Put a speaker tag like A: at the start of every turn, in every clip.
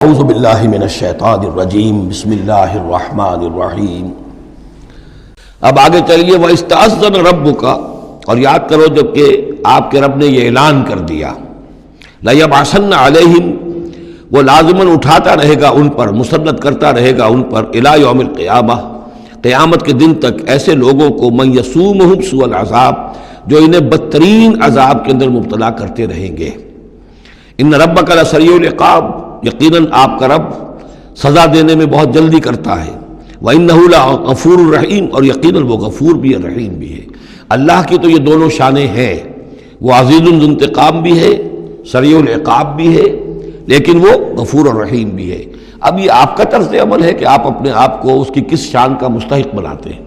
A: اعوذ باللہ من الشیطان الرجیم بسم اللہ الرحمن الرحیم۔ اب آگے چلیے وَإِسْتَأَذَّنَ رَبُّكَ، اور یاد کرو جب کہ آپ کے رب نے یہ اعلان کر دیا لَيَبْعَثَنَّ عَلَيْهِمْ، وہ لازماً اٹھاتا رہے گا ان پر، مسلط کرتا رہے گا ان پر إِلَى يَوْمِ الْقِيَامَةِ، قیامت کے دن تک ایسے لوگوں کو مَن يَسُومُهُمْ سُوءَ الْعَذَابِ، جو انہیں بدترین عذاب کے اندر مبتلا کرتے رہیں گے۔ إِنَّ رَبَّكَ لَسَرِيعُ الْعِقَابِ، یقیناً آپ کا رب سزا دینے میں بہت جلدی کرتا ہے۔ وَإِنَّهُ لَغَفُورٌ رَحِيمٌ، اور یقیناً وہ غفور بھی ہے رحیم بھی ہے۔ اللہ کی تو یہ دونوں شانیں ہیں، وہ عزیز ذو انتقام بھی ہے، سریع العقاب بھی ہے، لیکن وہ غفور اور رحیم بھی ہے۔ اب یہ آپ کا طرز عمل ہے کہ آپ اپنے آپ کو اس کی کس شان کا مستحق بناتے ہیں۔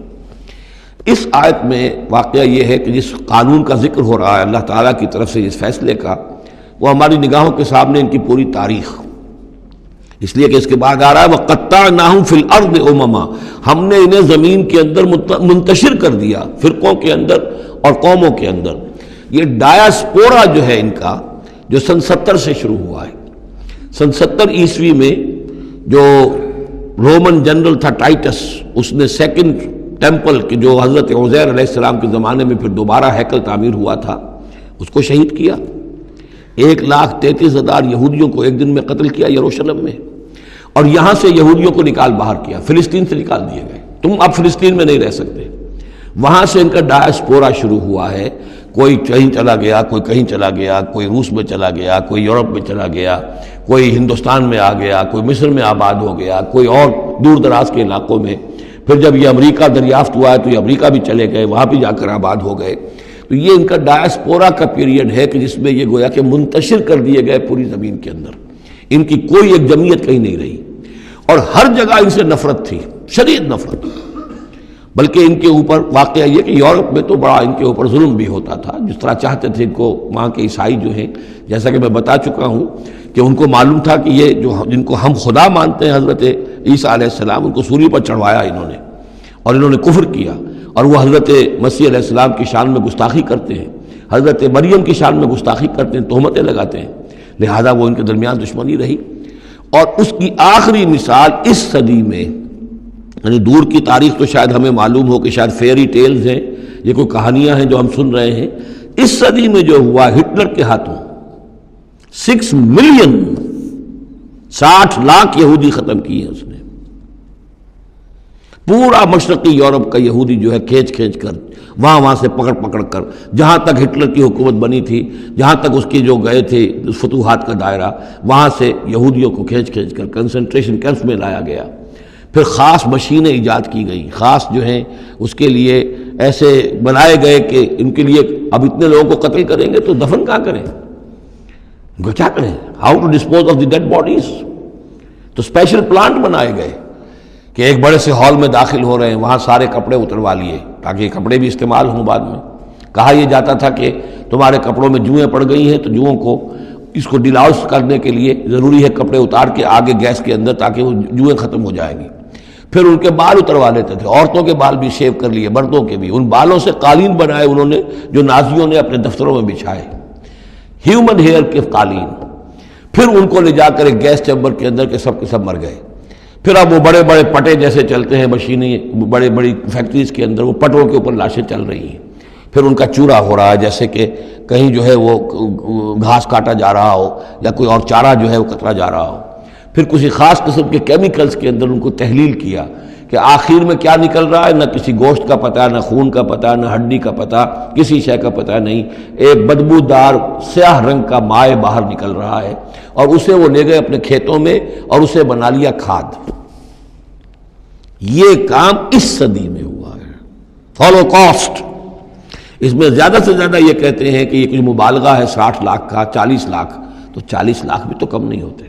A: اس آیت میں واقعہ یہ ہے کہ جس قانون کا ذکر ہو رہا ہے اللہ تعالیٰ کی طرف سے اس فیصلے کا، وہ ہماری نگاہوں کے سامنے ان کی پوری تاریخ، اس لیے کہ اس کے بعد آ رہا ہے وَقَطَّعْنَاهُمْ فِي الْأَرْضِ أُمَمًا، ہم نے انہیں زمین کے اندر منتشر کر دیا، فرقوں کے اندر اور قوموں کے اندر۔ یہ ڈایاسپورا جو ہے ان کا، جو سن 70 سے شروع ہوا ہے۔ سن 70 عیسوی میں جو رومن جنرل تھا ٹائٹس، اس نے سیکنڈ ٹیمپل کہ جو حضرت عزیر علیہ السلام کے زمانے میں پھر دوبارہ ہیکل تعمیر ہوا تھا، اس کو شہید کیا۔ 1,33,000 یہودیوں کو ایک دن میں قتل کیا یروشلم میں، اور یہاں سے یہودیوں کو نکال باہر کیا، فلسطین سے نکال دیے گئے، تم اب فلسطین میں نہیں رہ سکتے۔ وہاں سے ان کا ڈایاسپورا شروع ہوا ہے، کوئی کہیں چلا گیا، کوئی کہیں چلا گیا، کوئی روس میں چلا گیا، کوئی یورپ میں چلا گیا، کوئی ہندوستان میں آ گیا، کوئی مصر میں آباد ہو گیا، کوئی اور دور دراز کے علاقوں میں۔ پھر جب یہ امریکہ دریافت ہوا ہے تو یہ امریکہ بھی چلے گئے، وہاں بھی جا کر آباد ہو گئے۔ تو یہ ان کا ڈایاسپورا کا پیریڈ ہے کہ جس میں یہ گویا کہ منتشر کر دیے گئے پوری زمین کے اندر، ان کی کوئی ایک جمعیت کہیں نہیں رہی، اور ہر جگہ ان سے نفرت تھی، شدید نفرت۔ بلکہ ان کے اوپر واقعہ یہ کہ یورپ میں تو بڑا ان کے اوپر ظلم بھی ہوتا تھا، جس طرح چاہتے تھے ان کو وہاں کے عیسائی جو ہیں، جیسا کہ میں بتا چکا ہوں کہ ان کو معلوم تھا کہ یہ جو جن کو ہم خدا مانتے ہیں حضرت عیسیٰ علیہ السلام، ان کو سولی پر چڑھوایا انہوں نے، اور انہوں نے کفر کیا، اور وہ حضرت مسیح علیہ السلام کی شان میں گستاخی کرتے ہیں، حضرت مریم کی شان میں گستاخی کرتے ہیں، تہمتیں لگاتے ہیں، لہذا وہ ان کے درمیان دشمنی رہی۔ اور اس کی آخری مثال اس صدی میں، یعنی دور کی تاریخ تو شاید ہمیں معلوم ہو کہ شاید فیری ٹیلز ہیں، یہ کوئی کہانیاں ہیں جو ہم سن رہے ہیں، اس صدی میں جو ہوا ہٹلر کے ہاتھوں 6 ملین 60 لاکھ یہودی ختم کیے اس نے۔ پورا مشرقی یورپ کا یہودی جو ہے کھینچ کھینچ کر وہاں سے پکڑ پکڑ کر، جہاں تک ہٹلر کی حکومت بنی تھی، جہاں تک اس کی جو گئے تھے فتوحات کا دائرہ، وہاں سے یہودیوں کو کھینچ کھینچ کر کنسنٹریشن کیمپس میں لایا گیا۔ پھر خاص مشینیں ایجاد کی گئیں، خاص جو ہیں اس کے لیے ایسے بنائے گئے کہ ان کے لیے اب اتنے لوگوں کو قتل کریں گے تو دفن کہاں کریں، ان کو کیا کریں، how to dispose of the dead bodies. تو اسپیشل پلانٹ بنائے گئے کہ ایک بڑے سے ہال میں داخل ہو رہے ہیں، وہاں سارے کپڑے اتروا لیے تاکہ یہ کپڑے بھی استعمال ہوں بعد میں۔ کہا یہ جاتا تھا کہ تمہارے کپڑوں میں جوئیں پڑ گئی ہیں، تو جوؤں کو اس کو ڈیلاؤس کرنے کے لیے ضروری ہے کپڑے اتار کے آگے گیس کے اندر تاکہ وہ جوئیں ختم ہو جائیں گی۔ پھر ان کے بال اتروا لیتے تھے، عورتوں کے بال بھی شیو کر لیے، مردوں کے بھی۔ ان بالوں سے قالین بنائے انہوں نے جو نازیوں نے اپنے دفتروں میں بچھائے، ہیومن ہیئر کے قالین۔ پھر ان کو لے جا کر ایک گیس چیمبر کے اندر کے سب مر گئے۔ پھر اب وہ بڑے بڑے پٹے جیسے چلتے ہیں مشینیں، بڑے بڑی فیکٹریز کے اندر وہ پٹوں کے اوپر لاشیں چل رہی ہیں۔ پھر ان کا چورا ہو رہا ہے، جیسے کہ کہیں جو ہے وہ گھاس کاٹا جا رہا ہو یا کوئی اور چارہ جو ہے وہ کترا جا رہا ہو۔ پھر کسی خاص قسم کے کیمیکلز کے اندر ان کو تحلیل کیا کہ آخر میں کیا نکل رہا ہے، نہ کسی گوشت کا پتہ، نہ خون کا پتہ، نہ ہڈی کا پتہ، کسی شے کا پتہ نہیں، ایک بدبودار سیاہ رنگ کا مائع باہر نکل رہا ہے، اور اسے وہ لے گئے اپنے کھیتوں میں اور اسے بنا لیا کھاد۔ یہ کام اس صدی میں ہوا ہے، ہولوکاسٹ۔ اس میں زیادہ سے زیادہ یہ کہتے ہیں کہ یہ کچھ مبالغہ ہے 60 لاکھ کا، 40 لاکھ، تو 40 لاکھ بھی تو کم نہیں ہوتے،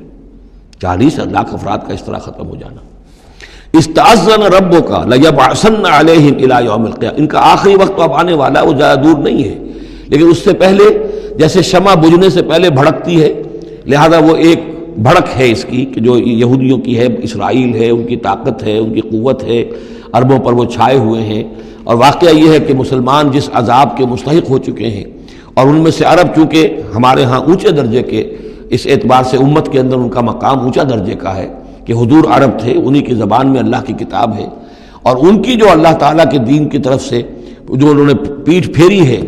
A: 40 لاکھ افراد کا اس طرح ختم ہو جانا۔ استأذن ربک لیبعثن علیہم الی یوم القیامہ، ان کا آخری وقت تو اب آنے والا ہے، وہ زیادہ دور نہیں ہے، لیکن اس سے پہلے جیسے شمع بجھنے سے پہلے بھڑکتی ہے، لہذا وہ ایک بھڑک ہے اس کی کہ جو یہودیوں کی ہے، اسرائیل ہے، ان کی طاقت ہے، ان کی قوت ہے، عربوں پر وہ چھائے ہوئے ہیں۔ اور واقعہ یہ ہے کہ مسلمان جس عذاب کے مستحق ہو چکے ہیں، اور ان میں سے عرب چونکہ ہمارے ہاں اونچے درجے کے اس اعتبار سے امت کے اندر ان کا مقام اونچا درجے کا ہے کہ حضور عرب تھے، انہی کی زبان میں اللہ کی کتاب ہے، اور ان کی جو اللہ تعالیٰ کے دین کی طرف سے جو انہوں نے پیٹھ پھیری ہے،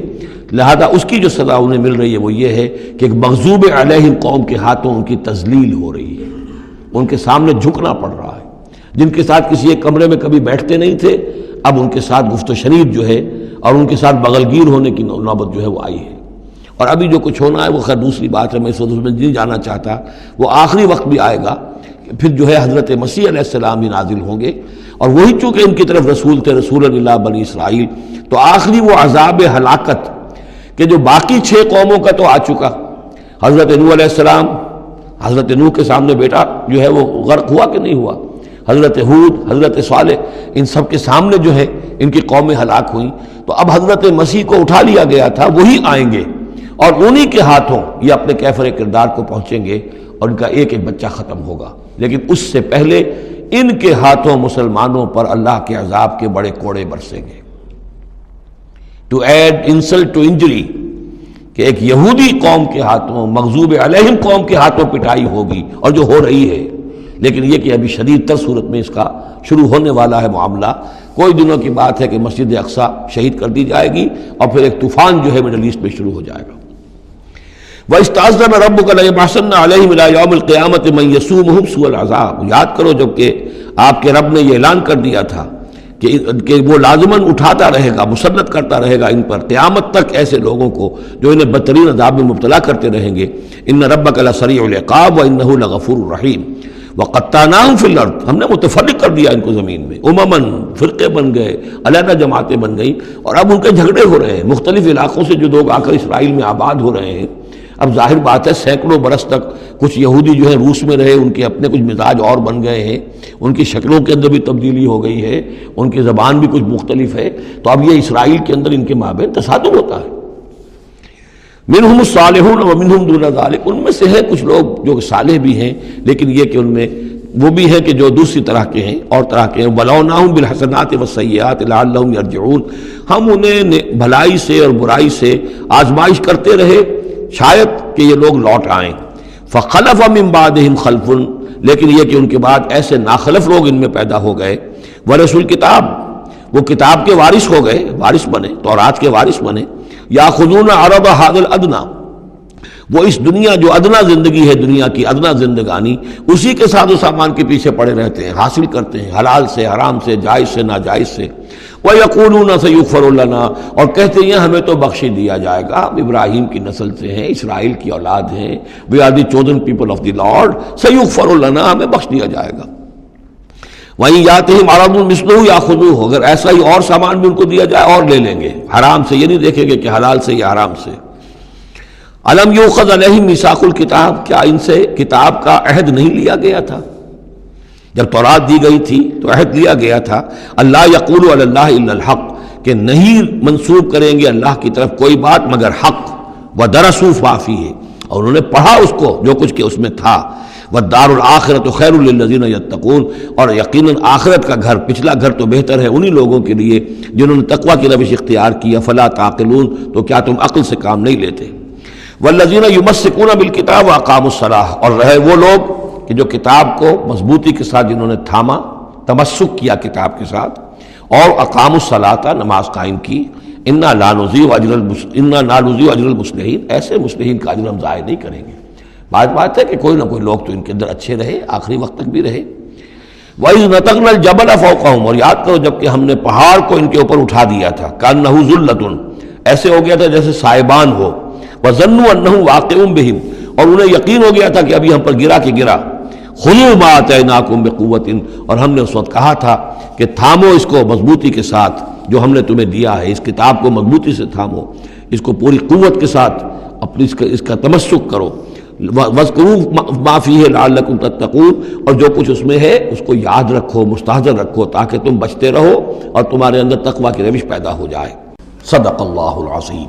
A: لہذا اس کی جو سزا انہیں مل رہی ہے وہ یہ ہے کہ ایک مغضوب علیہم قوم کے ہاتھوں ان کی تذلیل ہو رہی ہے، ان کے سامنے جھکنا پڑ رہا ہے۔ جن کے ساتھ کسی ایک کمرے میں کبھی بیٹھتے نہیں تھے، اب ان کے ساتھ گفت و شنید جو ہے اور ان کے ساتھ بغلگیر ہونے کی نوبت جو ہے وہ آئی ہے۔ اور ابھی جو کچھ ہونا ہے وہ خیر دوسری بات ہے، میں اس وقت اس میں نہیں جانا چاہتا، وہ آخری وقت بھی آئے گا، پھر جو ہے حضرت مسیح علیہ السلام بھی نازل ہوں گے، اور وہی چونکہ ان کی طرف رسول تھے، رسول اللہ بنی اسرائیل، تو آخری وہ عذاب ہلاکت کہ جو باقی 6 قوموں کا تو آ چکا۔ حضرت نوح علیہ السلام، حضرت نوح کے سامنے بیٹا جو ہے وہ غرق ہوا کہ نہیں ہوا، حضرت ہود، حضرت صالح، ان سب کے سامنے جو ہے ان کی قومیں ہلاک ہوئیں، تو اب حضرت مسیح کو اٹھا لیا گیا تھا، وہی آئیں گے اور انہی کے ہاتھوں یہ اپنے کیفر کردار کو پہنچیں گے اور ان کا ایک ایک بچہ ختم ہوگا، لیکن اس سے پہلے ان کے ہاتھوں مسلمانوں پر اللہ کے عذاب کے بڑے کوڑے برسیں گے۔ To add insult to injury, کہ ایک یہودی قوم کے ہاتھوں، مغضوب علیہم قوم کے ہاتھوں پٹائی ہوگی، اور جو ہو رہی ہے، لیکن یہ کہ ابھی شدید تر صورت میں اس کا شروع ہونے والا ہے معاملہ۔ کوئی دنوں کی بات ہے کہ مسجد اقصیٰ شہید کر دی جائے گی، اور پھر ایک طوفان جو ہے مڈل ایسٹ میں شروع ہو جائے گا۔ وَإِسْتَأْذَنَ رَبُّكَ لَيَبْعَثَنَّ عَلَيْهِمْ إِلَىٰ يَوْمِ الْقِيَامَةِ مَن يَسُومُهُمْ سُوءَ الْعَذَابِ، یاد کرو جب کہ آپ کے رب نے یہ اعلان کر دیا تھا کہ وہ لازماً اٹھاتا رہے گا، مسلط کرتا رہے گا ان پر قیامت تک ایسے لوگوں کو جو انہیں بدترین عذاب میں مبتلا کرتے رہیں گے۔ إِنَّ رَبَّكَ لَسَرِيعُ الْعِقَابِ وَإِنَّهُ لَغَفُورٌ رَحِيمٌ وَقَطَّعْنَاهُمْ فِي الْأَرْضِ، ہم نے متفرق کر دیا ان کو زمین میں، امماً، فرقے بن گئے، علیحدہ جماعتیں بن گئیں، اور اب ان کے جھگڑے ہو رہے ہیں مختلف علاقوں سے جو لوگ آ کر اسرائیل میں آباد ہو رہے ہیں۔ اب ظاہر بات ہے سینکڑوں برس تک کچھ یہودی جو ہے روس میں رہے، ان کے اپنے کچھ مزاج اور بن گئے ہیں، ان کی شکلوں کے اندر بھی تبدیلی ہو گئی ہے، ان کی زبان بھی کچھ مختلف ہے، تو اب یہ اسرائیل کے اندر ان کے مابین تصادم ہوتا ہے۔ منہم الصالحون ومنہم دون ذلک، ان میں سے ہیں کچھ لوگ جو صالح بھی ہیں، لیکن یہ کہ ان میں وہ بھی ہیں کہ جو دوسری طرح کے ہیں اور طرح کے ہیں۔ وَلَوْنَاهُمْ بِالْحَسَنَاتِ وَالسَّيِّئَاتِ لَعَلَّهُمْ يَرْجِعُونَ، ہم انہیں بھلائی سے اور برائی سے آزمائش کرتے رہے شاید کہ یہ لوگ لوٹ آئیں۔ فَخَلَفَ مِن بَعْدِهِمْ خَلْفٌ، لیکن یہ کہ ان کے بعد ایسے ناخلف لوگ ان میں پیدا ہو گئے، وَرَثُوا الْكِتَابَ، وہ کتاب کے وارث ہو گئے، وارث بنے، تورات کے وارث بنے۔ یَأْخُذُونَ عَرَضَ هَذَا الْأَدْنَىٰ، وہ اس دنیا جو ادنا زندگی ہے، دنیا کی ادنا زندگانی، اسی کے ساتھ و سامان کے پیچھے پڑے رہتے ہیں، حاصل کرتے ہیں حلال سے، حرام سے، جائز سے، ناجائز سے۔ وَيَقُولُونَ سَيُغْفَرُ لَنَا، اور کہتے ہیں ہمیں تو بخش دیا جائے گا، ہم ابراہیم کی نسل سے ہیں، اسرائیل کی اولاد ہیں، we are the chosen people of the Lord، سَيُغْفَرُ لَنَا، ہمیں بخش دیا جائے گا۔ وہیں یاتہم عرض مثلہ یاخذوہ، اگر ایسا ہی اور سامان بھی ان کو دیا جائے اور لے لیں گے، حرام سے یہ نہیں دیکھیں گے کہ حلال سے یا حرام سے۔ الم یؤخذ علیہم میثاق الکتاب، کیا ان سے کتاب کا عہد نہیں لیا گیا تھا؟ جب تورات دی گئی تھی تو عہد لیا گیا تھا، اللہ یقول علی اللہ الا الحق، کہ نہیں منسوب کریں گے اللہ کی طرف کوئی بات مگر حق، ودرسوا ما فیہ، اور انہوں نے پڑھا اس کو جو کچھ کہ اس میں تھا، والدار الآخرۃ خیر للذین یتقون، اور یقیناً آخرت کا گھر، پچھلا گھر تو بہتر ہے انہی لوگوں کے لیے جنہوں نے تقوی کی روش اختیار کی، فلا تعقلون، تو کیا تم عقل سے کام نہیں لیتے؟ والذین یمسکون بالکتاب واقاموا الصلاۃ، اور رہے وہ لوگ کہ جو کتاب کو مضبوطی کے ساتھ جنہوں نے تھاما، تمسک کیا کتاب کے ساتھ، اور اقاموا الصلاۃ، نماز قائم کی، انا لا نضیع اجر المصلحین، ایسے مصلحین کا اجر ہم ضائع نہیں کریں گے۔ بات ہے کہ کوئی نہ کوئی لوگ تو ان کے اندر اچھے رہے، آخری وقت تک بھی رہے۔ وَإِذْ نَتَقْنَا الْجَبَلَ فَوْقَهُمْ، اور یاد کرو جب کہ ہم نے پہاڑ کو ان کے اوپر اٹھا دیا تھا، كَأَنَّهُ ذُلَّةٌ، ایسے ہو گیا تھا جیسے سائبان ہو، وَظَنُّوا أَنَّهُ واقع بِهِمْ، اور انہیں یقین ہو گیا تھا کہ ابھی ہم پر گرا کہ گرا۔ خُذُوا مَا آتَيْنَاكُمْ بِقُوَّةٍ، اور ہم نے اس وقت کہا تھا کہ تھامو اس کو مضبوطی کے ساتھ جو ہم نے تمہیں دیا ہے، اس کتاب کو مضبوطی سے تھامو، اس کو پوری قوت کے ساتھ اپنی اس کا تمسک کرو۔ وَاذْكُرُوا مَا فِيهِ لَعَلَّكُمْ تَتَّقُونَ، اور جو کچھ اس میں ہے اس کو یاد رکھو، مستحضر رکھو، تاکہ تم بچتے رہو اور تمہارے اندر تقوی کی روش پیدا ہو جائے۔ صدق اللہ العظیم۔